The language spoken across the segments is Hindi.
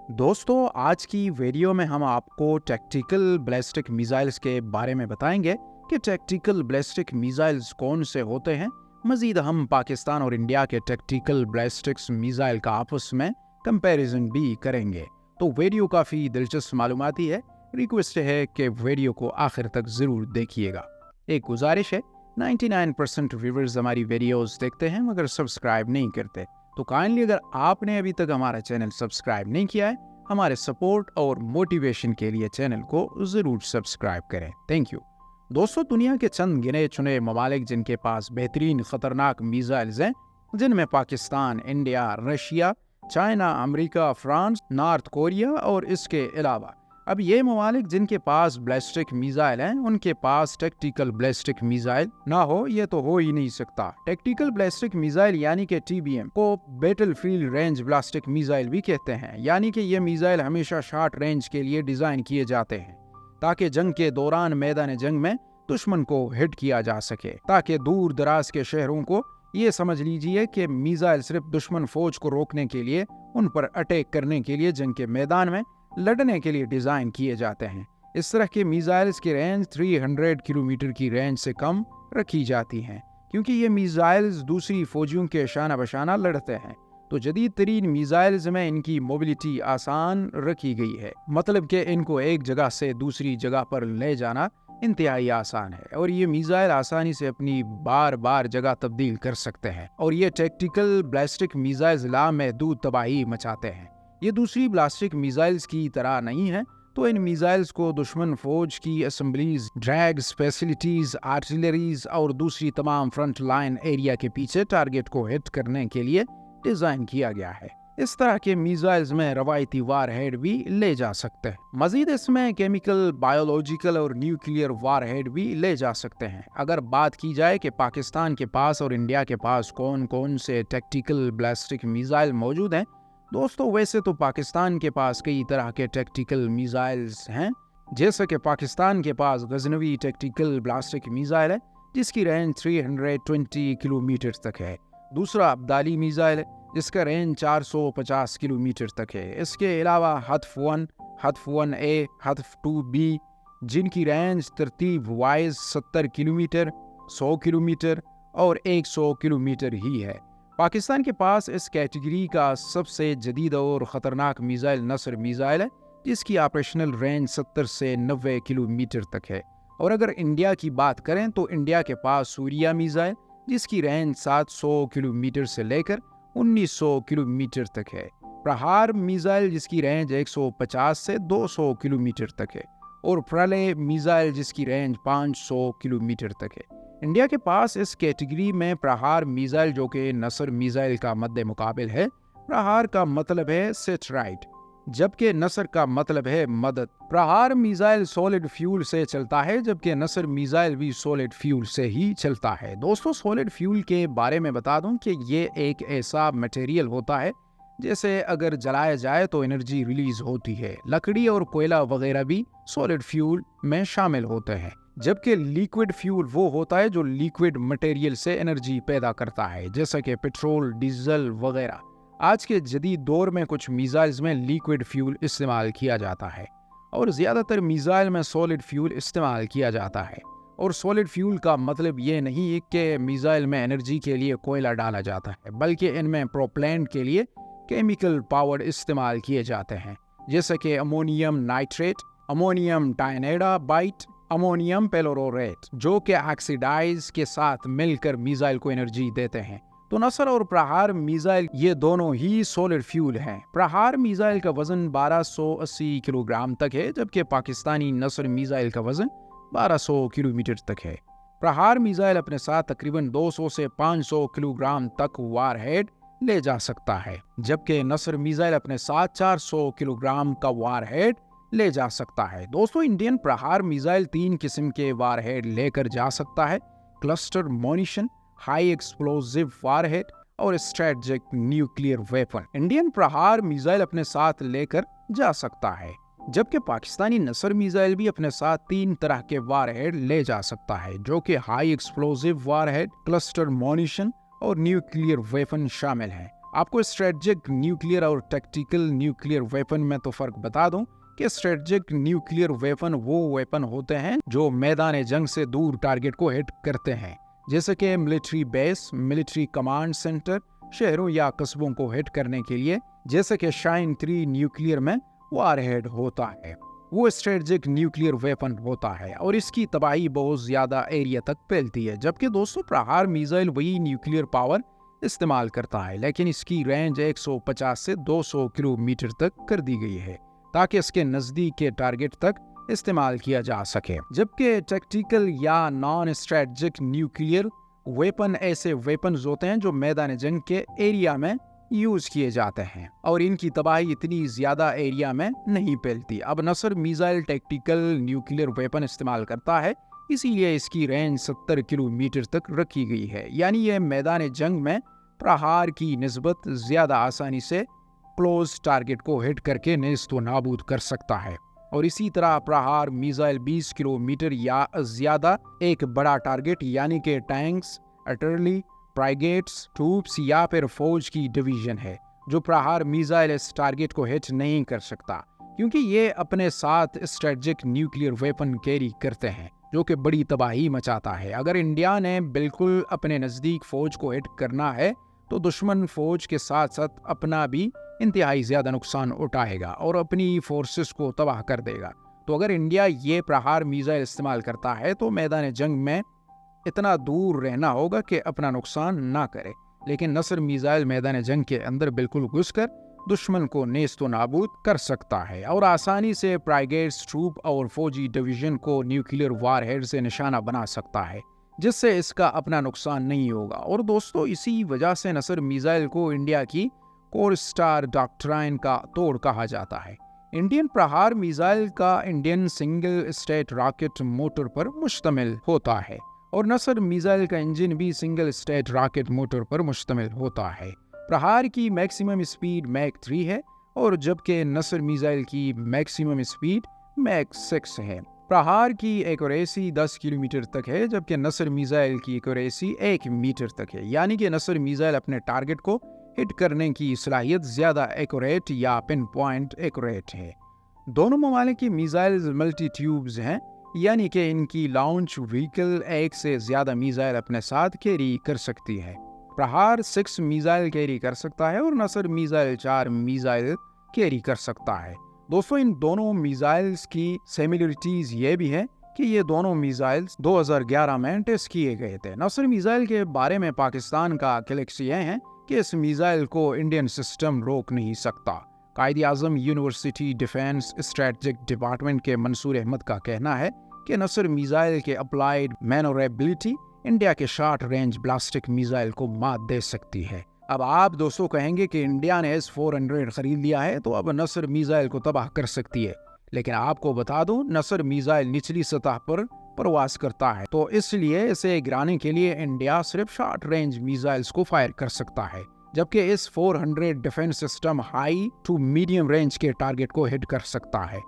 दोस्तों, आज की वीडियो में हम आपको टैक्टिकल बैलिस्टिक मिसाइल्स के बारे में बताएंगे कि टैक्टिकल बैलिस्टिक मिसाइल्स कौन से होते हैं। मजीद हम पाकिस्तान और इंडिया के टैक्टिकल बैलिस्टिक मिसाइल का आपस में कंपैरिजन भी करेंगे। तो वीडियो काफ़ी दिलचस्प मालूमाती है। रिक्वेस्ट है कि वीडियो को आखिर तक ज़रूर देखिएगा। एक गुजारिश है, 99% व्यूवर्स हमारी वीडियोस देखते हैं मगर सब्सक्राइब नहीं करते, तो काइंडली अगर आपने अभी तक हमारा चैनल सब्सक्राइब नहीं किया है, हमारे सपोर्ट और मोटिवेशन के लिए चैनल को ज़रूर सब्सक्राइब करें। Thank you. दोस्तों, दुनिया के चंद गिने चुने ममालिक जिनके पास बेहतरीन ख़तरनाक मिसाइल्स हैं, जिनमें Pakistan, India, Russia, China, America, France, north Korea और इसके अलावा अब ये ममालिक जिनके पास बैलिस्टिक मिसाइल हैं, उनके पास टैक्टिकल बैलिस्टिक मिसाइल ना हो, ये तो हो ही नहीं सकता। टैक्टिकल बैलिस्टिक मिसाइल यानी कि TBM को बैटलफील्ड रेंज बैलिस्टिक मिसाइल भी कहते हैं, यानी कि ये मिसाइल हमेशा शॉर्ट रेंज के लिए डिजाइन किए जाते हैं ताकि जंग के दौरान मैदान जंग में दुश्मन को हिट किया जा सके, ताकि दूर दराज के शहरों को ये समझ लीजिए कि मिसाइल सिर्फ दुश्मन फौज को रोकने के लिए, उन पर अटैक करने के लिए, जंग के मैदान में लड़ने के लिए डिजाइन किए जाते हैं। इस तरह के मिसाइल्स की रेंज 300 किलोमीटर की रेंज से कम रखी जाती हैं, क्योंकि ये मिसाइल्स दूसरी फौजियों के शाना बशाना लड़ते हैं। तो जदीद तरीन मिसाइल्स में इनकी मोबिलिटी आसान रखी गई है, मतलब कि इनको एक जगह से दूसरी जगह पर ले जाना इंतहाई आसान है और ये मिसाइल आसानी से अपनी बार बार जगह तब्दील कर सकते हैं। और ये टैक्टिकल बैलिस्टिक मिसाइल्स लामहदूद तबाही मचाते हैं। ये दूसरी बैलिस्टिक मिसाइल्स की तरह नहीं है, तो इन मिसाइल्स को दुश्मन फौज की असम्बलीज, ड्रैग्स, फैसिलिटीज, आर्टिलरीज और दूसरी तमाम फ्रंट लाइन एरिया के पीछे टारगेट को हिट करने के लिए डिजाइन किया गया है। इस तरह के मिसाइल्स में रवायती वारहेड भी ले जा सकते हैं। मजीद इसमें केमिकल, बायोलॉजिकल और न्यूक्लियर वारहेड भी ले जा सकते हैं। अगर बात की जाए कि पाकिस्तान के पास और इंडिया के पास कौन कौन से टैक्टिकल बैलिस्टिक मिसाइल मौजूद हैं, दोस्तों वैसे तो पाकिस्तान के पास कई तरह के टैक्टिकल मिसाइल्स हैं। जैसे कि पाकिस्तान के पास गजनवी टैक्टिकल बैलिस्टिक मिसाइल है जिसकी रेंज 320 किलोमीटर तक है। दूसरा अब्दाली मिसाइल है जिसका रेंज 450 किलोमीटर तक है। इसके अलावा हतफ 1, हतफ 1A, हतफ 2B जिनकी रेंज तरतीब वाइज 70 किलोमीटर, 100 किलोमीटर और 100 किलोमीटर ही है। पाकिस्तान के पास इस कैटेगरी का सबसे जदीद और ख़तरनाक मिसाइल नसर मिसाइल है जिसकी ऑपरेशनल रेंज 70 से 90 किलोमीटर तक है। और अगर इंडिया की बात करें तो इंडिया के पास सूर्या मिसाइल जिसकी रेंज 700 किलोमीटर से लेकर 1900 किलोमीटर तक है। प्रहार मिसाइल जिसकी रेंज 150 से 200 किलोमीटर तक है और प्रलय मिसाइल जिसकी रेंज 500 किलोमीटर तक है। इंडिया के पास इस कैटेगरी में प्रहार मिसाइल जो कि नसर मिसाइल का मद्दे मुकाबिल है। प्रहार का मतलब है सेट राइट, जबकि नसर का मतलब है मदद। प्रहार मिसाइल सॉलिड फ्यूल से चलता है जबकि नसर मिसाइल भी सॉलिड फ्यूल से ही चलता है। दोस्तों, सॉलिड फ्यूल के बारे में बता दूं कि ये एक ऐसा मटेरियल होता है जैसे अगर जलाया जाए तो एनर्जी रिलीज होती है। लकड़ी और कोयला वगैरह भी सॉलिड फ्यूल में शामिल होते हैं, जबकि लिक्विड फ्यूल वो होता है जो लिक्विड मटेरियल से एनर्जी पैदा करता है, जैसा कि पेट्रोल, डीजल वगैरह। आज के जदीद दौर में कुछ मिसाइल्स में लिक्विड फ्यूल इस्तेमाल किया जाता है और ज़्यादातर मिसाइल में सॉलिड फ्यूल इस्तेमाल किया जाता है। और सॉलिड फ्यूल का मतलब ये नहीं है कि मिसाइल में एनर्जी के लिए कोयला डाला जाता है, बल्कि इनमें प्रोपेलेंट के लिए केमिकल पावर इस्तेमाल किए जाते हैं, जैसे कि अमोनियम नाइट्रेट, अमोनियम टाइनेडाबाइट, अमोनियम पेलोरोरेट, जो कि ऑक्सीडाइज के साथ मिलकर मिसाइल को एनर्जी देते हैं। तो नसर और प्रहार मिसाइल ये दोनों ही सॉलिड फ्यूल हैं। प्रहार मिसाइल का वजन 1280 किलोग्राम तक है, जबकि पाकिस्तानी नसर मिसाइल का वजन 1200 किलोमीटर तक है। प्रहार मिसाइल अपने साथ तकरीबन 200 से 500 किलोग्राम तक वारहेड ले जा सकता है, जबकि नसर मिसाइल अपने साथ 400 किलोग्राम का वारहेड ले जा सकता है। दोस्तों, इंडियन प्रहार मिसाइल 3 किस्म के वारहेड लेकर जा सकता है: क्लस्टर मोनिशन, हाई एक्सप्लोजिव वारहेड और स्ट्रेटेजिक न्यूक्लियर वेपन। इंडियन प्रहार मिसाइल अपने साथ लेकर जा सकता है, जबकि पाकिस्तानी नसर मिसाइल भी अपने साथ 3 तरह के वारहेड ले जा सकता है, जो कि हाई एक्सप्लोजिव वारहेड, क्लस्टर मोनिशन और न्यूक्लियर वेपन शामिल हैं। आपको स्ट्रेटजिक न्यूक्लियर और टैक्टिकल न्यूक्लियर वेपन में तो फर्क बता दूं कि स्ट्रेटजिक न्यूक्लियर वेपन वो वेपन होते हैं जो मैदान जंग से दूर टारगेट को हिट करते हैं, जैसे कि military base, military command centre, शहरों या कस्बों को हिट करने के लिए, जैसे कि शाइन 3 न्यूक्लियर में वारहेड होता है। वो स्ट्रेटजिक न्यूक्लियर वेपन होता है और इसकी तबाही बहुत ज्यादा एरिया तक फैलती है, जबकि दोस्तों प्रहार मिसाइल वही न्यूक्लियर पावर इस्तेमाल करता है, लेकिन इसकी रेंज 150 से 200 किलोमीटर तक कर दी गई है ताकि इसके नजदीक के टारगेट तक इस्तेमाल किया जा सके। जबकि टैक्टिकल या नॉन स्ट्रेटजिक न्यूक्लियर वेपन ऐसे वेपन्स होते हैं जो मैदान जंग के एरिया में यूज किए जाते हैं और इनकी तबाही इतनी ज्यादा एरिया में नहीं फैलती। अब नसर मिसाइल टैक्टिकल न्यूक्लियर वेपन इस्तेमाल करता है, इसीलिए इसकी रेंज 70 किलोमीटर तक रखी गई है, यानी यह मैदान जंग में प्रहार की निस्बत ज्यादा आसानी से क्लोज टारगेट को हिट करके नेस्तो नाबूद कर सकता है। और इसी तरह प्रहार मिसाइल 20 किलोमीटर या ज्यादा एक बड़ा टारगेट यानी कि टैंक्स, आर्टिलरी, फ्राइगेट्स, ट्रूप्स या फिर फौज की डिवीजन है, जो प्रहार मिसाइल इस टारगेट को हिट नहीं कर सकता क्योंकि ये अपने साथ स्ट्रेटजिक न्यूक्लियर वेपन कैरी करते हैं जो कि बड़ी तबाही मचाता है। अगर इंडिया ने बिल्कुल अपने नज़दीक फौज को हिट करना है तो दुश्मन फौज के साथ साथ अपना भी इंतहाई ज़्यादा नुकसान उठाएगा और अपनी फोर्सेस को तबाह कर देगा। तो अगर इंडिया ये प्रहार मिसाइल इस्तेमाल करता है तो मैदान जंग में इतना दूर रहना होगा कि अपना नुकसान ना करे, लेकिन नसर मिसाइल मैदान जंग के अंदर बिल्कुल घुसकर दुश्मन को नेस्तो नाबूद कर सकता है और आसानी से फ्राइगेट्स, ट्रूप और फौजी डिवीजन को न्यूक्लियर वारहेड से निशाना बना सकता है, जिससे इसका अपना नुकसान नहीं होगा। और दोस्तों इसी वजह से नसर मिसाइल को इंडिया की कोर स्टार डॉक्ट्राइन का तोड़ कहा जाता है। इंडियन प्रहार मिसाइल का Indian single state rocket motor पर मुश्तमिल होता है और नसर मिसाइल का इंजन भी सिंगल स्टेट रॉकेट मोटर पर मुश्तमिल होता है। प्रहार की मैक्सिमम स्पीड मैक 3 है और जबकि नसर मिसाइल की मैक्सिमम स्पीड मैक 6 है। प्रहार की एक्यूरेसी 10 किलोमीटर तक है, जबकि नसर मिसाइल की एक्यूरेसी 1 मीटर तक है, यानी कि नसर मिसाइल अपने टारगेट को हिट करने की सलाहियत ज्यादा एक्यूरेट या पिन पॉइंट एक्यूरेट है। दोनों ममालिक की मिसाइल्स मल्टी ट्यूब्स हैं, यानी कि इनकी लॉन्च व्हीकल एक से ज्यादा मिसाइल अपने साथ कैरी कर सकती है। प्रहार 6 मिसाइल कैरी कर सकता है और नसर मिसाइल 4 मिसाइल कैरी कर सकता है। दोस्तों इन दोनों मिसाइल्स की सिमिलरिटीज ये भी है कि ये दोनों मिसाइल्स 2011 में टेस्ट किए गए थे। नसर मिसाइल के बारे में पाकिस्तान का क्लेक्स ये है कि इस मिसाइल को इंडियन सिस्टम रोक नहीं सकता। Quaid-e-Azam university defence strategic department के मंसूर अहमद का कहना है कि नसर मिसाइल के अप्लाइड मैनोरेबिलिटी इंडिया के शॉर्ट रेंज ब्लास्टिक मिसाइल को मात दे सकती है। अब आप दोस्तों कहेंगे कि इंडिया ने S-400 खरीद लिया है तो अब नसर मिसाइल को तबाह कर सकती है, लेकिन आपको बता दूं नसर मिसाइल निचली सतह पर प्रवास करता है, तो इसलिए इसे गिराने के लिए इंडिया सिर्फ शॉर्ट रेंज मिसाइल्स को फायर कर सकता है, जबकि S-400 defence system high to medium range के टारगेट को हिट कर सकता है।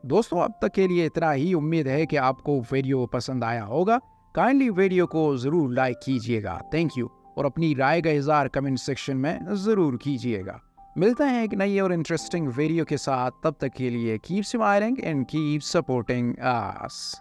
दोस्तों अब तक के लिए इतना ही। उम्मीद है कि आपको वीडियो पसंद आया होगा। काइंडली वीडियो को जरूर लाइक कीजिएगा, थैंक यू, और अपनी राय का इज़हार कमेंट सेक्शन में जरूर कीजिएगा। मिलते हैं एक नई और इंटरेस्टिंग वीडियो के साथ, तब तक के लिए keep smiling and keep supporting us.